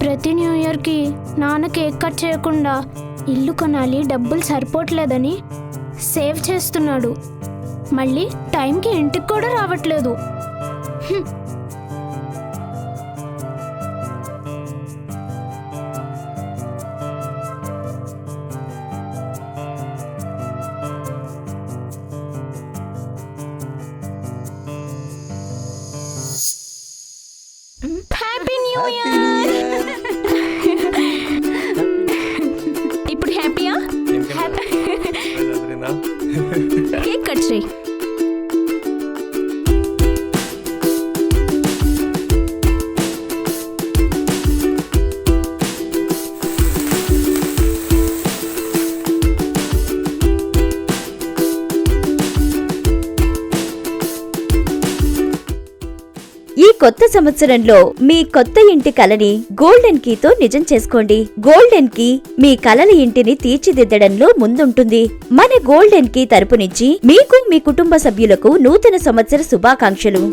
ప్రతి న్యూ ఇయర్కి నాన్న కేక్ కట్ చేయకుండా ఇల్లు కొనాలి, డబ్బులు సరిపోవట్లేదని సేవ్ చేస్తున్నాడు. మళ్ళీ టైంకి ఇంటికి కూడా రావట్లేదు. Happy new year. ఇప్పుడు హ్యాపీయా? కేక్ కట్ చేయి. ఈ కొత్త సంవత్సరంలో మీ కొత్త ఇంటి కలని గోల్డెన్ కీతో నిజం చేసుకోండి. గోల్డెన్ కీ మీ కలల ఇంటిని తీర్చిదిద్దడంలో ముందుంటుంది. మన గోల్డెన్ కీ తరపు నుంచి మీకు, మీ కుటుంబ సభ్యులకు నూతన సంవత్సర శుభాకాంక్షలు.